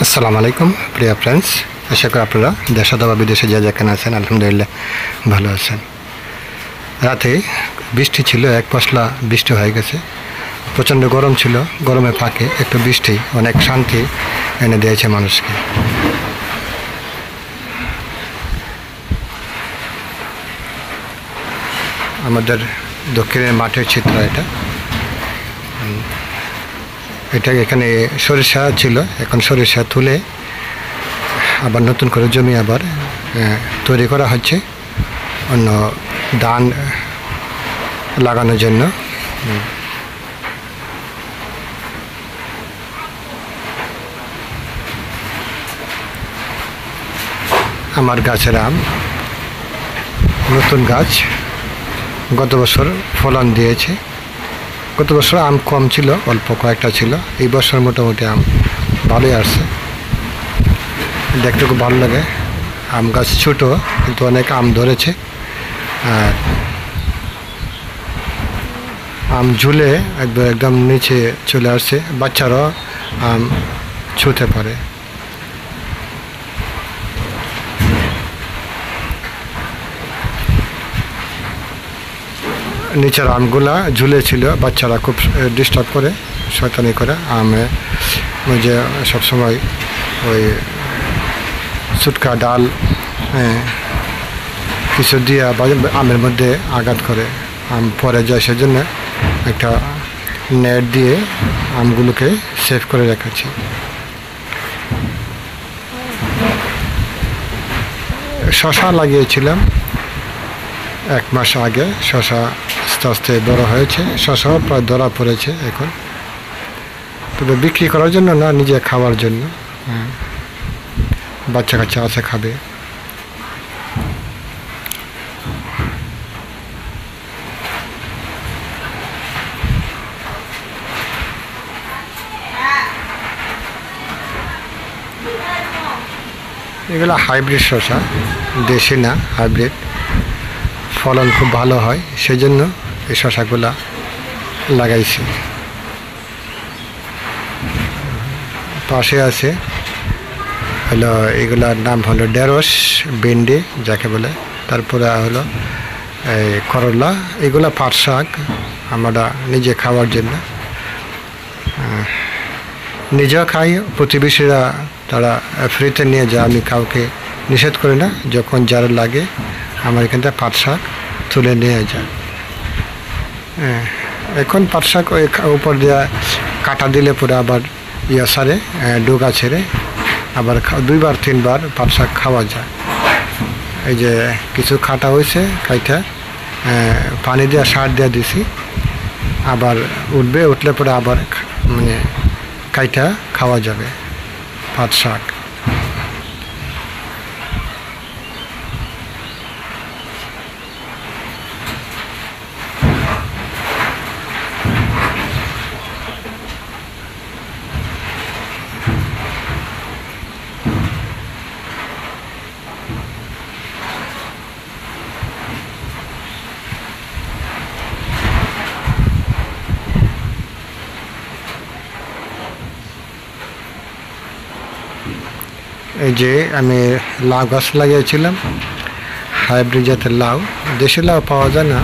আসসালামু আলাইকুম প্রিয় ফ্রেন্ডস, আশা করি আপনারা দেশ অথবা বিদেশে যে যেখানে আছেন আলহামদুলিল্লাহ ভালো আছেন। রাতে বৃষ্টি ছিল, এক পশলা বৃষ্টি হয়ে গেছে। প্রচণ্ড গরম ছিল, গরমের ফাঁকে একটু বৃষ্টি অনেক শান্তি এনে দিয়েছে মানুষকে। আমাদের দক্ষিণের মাঠের চিত্র এটা এখানে সরিষা ছিল, এখন সরিষা তুলে আবার নতুন করে জমি আবার তৈরি করা হচ্ছে অন্য ধান লাগানোর জন্য। আমার গাছের আম নতুন গাছ, গত বছর ফলন দিয়েছে। গত বছর আম কম ছিল, অল্প কয়েকটা ছিল। এই বছর মোটামুটি আম ভালোই আসছে, দেখতে খুব ভালো লাগে। আম গাছ ছোটো কিন্তু অনেক আম ধরেছে, আর আম ঝুলে একদম নিচে চলে আসছে, বাচ্চারাও আম ছুঁতে পারে। নিচের আমগুলা ঝুলে ছিল, বাচ্চারা খুব ডিস্টার্ব করে, শয়তানি করে। আমে ওই যে সবসময় ওই চুটকা ডাল কিছু দিয়ে আমের মধ্যে আঘাত করে, আম পরে যায়। সেজন্য একটা নেট দিয়ে আমগুলোকে সেভ করে রেখেছি। শশা লাগিয়েছিলাম 1 মাস আগে, শশা আস্তে আস্তে বড় হয়েছে, শশাও প্রায় ধরা পড়েছে এখন। তবে বিক্রি করার জন্য না, নিজে খাওয়ার জন্য। বাচ্চা কাচ্চা আছে, খাবে। এগুলো হাইব্রিড শশা, দেশি না, হাইব্রিড। ফলন খুব ভালো হয়, সেই জন্য এই শশাগুলা লাগাইছি। পাশে আছে হলো, এগুলার নাম হলো ঢেঁড়স, ভেন্ডি যাকে বলে। তারপরে হলো এই করলা, এগুলা পাট শাক। আমরা নিজে খাওয়ার জন্য নিজেও খাই, প্রতিবেশীরা তারা ফ্রিতে নিয়ে যায়, আমি কাউকে নিষেধ করি না। যখন যারা লাগে আমার এখান থেকে পাট শাক তুলে নিয়ে যায়। এখন পাট শাক ওই উপর দিয়ে কাটা দিলে পরে আবার সারে ডোকা ছেড়ে আবার 2বার 3বার পাট শাক খাওয়া যায়। এই যে কিছু কাটা হয়েছে, কাইটা পানি দিয়ে সার দিয়ে দিছি, আবার উঠবে, উঠলে পরে আবার মানে কাইটা খাওয়া যাবে পাট শাক। এই যে আমি লাউ গাছ লাগিয়েছিলাম, হাইব্রিড জাতের লাউ। দেশি লাউ পাওয়া যায় না,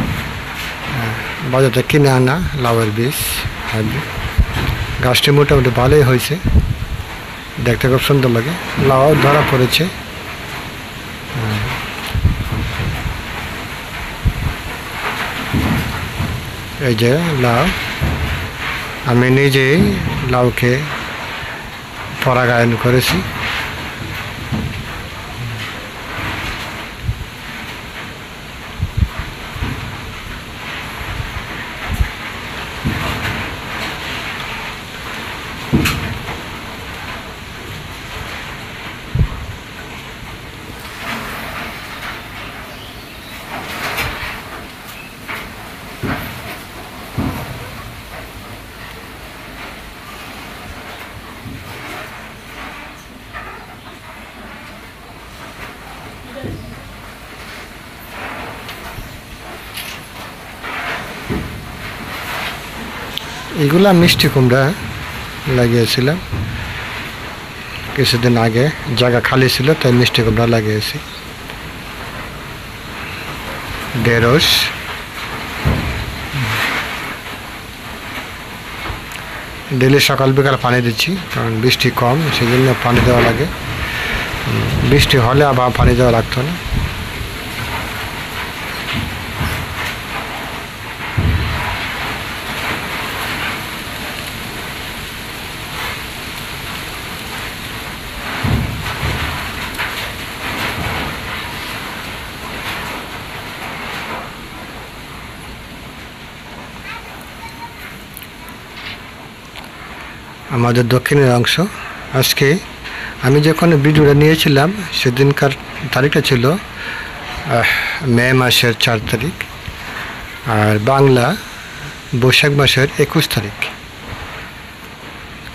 বাজারে কিনে আনা লাউয়ের বীজ হাইব্রিড। গাছটি মোটামুটি ভালোই হয়েছে, দেখতে খুব সুন্দর লাগে। লাউ ধরা পড়েছে। এই যে লাউ, আমি নিজেই লাউকে পরাগায়ন করেছি। এগুলা মিষ্টি কুমড়া লাগিয়েছিলাম। কিছুদিন আগে জায়গা খালি ছিল, তাই মিষ্টি কুমড়া লাগিয়েছি। ঢেঁড়স, ডেলি সকাল বিকাল পানি দিচ্ছি, কারণ বৃষ্টি কম, সেই জন্য পানি দেওয়া লাগে। বৃষ্টি হলে আবার পানি দেওয়া লাগতো না। আমাদের দক্ষিণের অংশ। আজকে আমি যখন ভিডিওটা নিয়েছিলাম সেদিনকার তারিখটা ছিল মে মাসের 4 তারিখ, আর বাংলা বৈশাখ মাসের 21 তারিখ,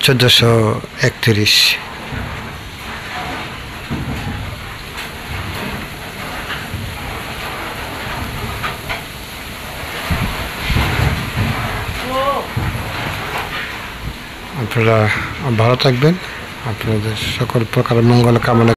1431। আপনারা ভালো থাকবেন, আপনাদের সকল প্রকার মঙ্গল কামনা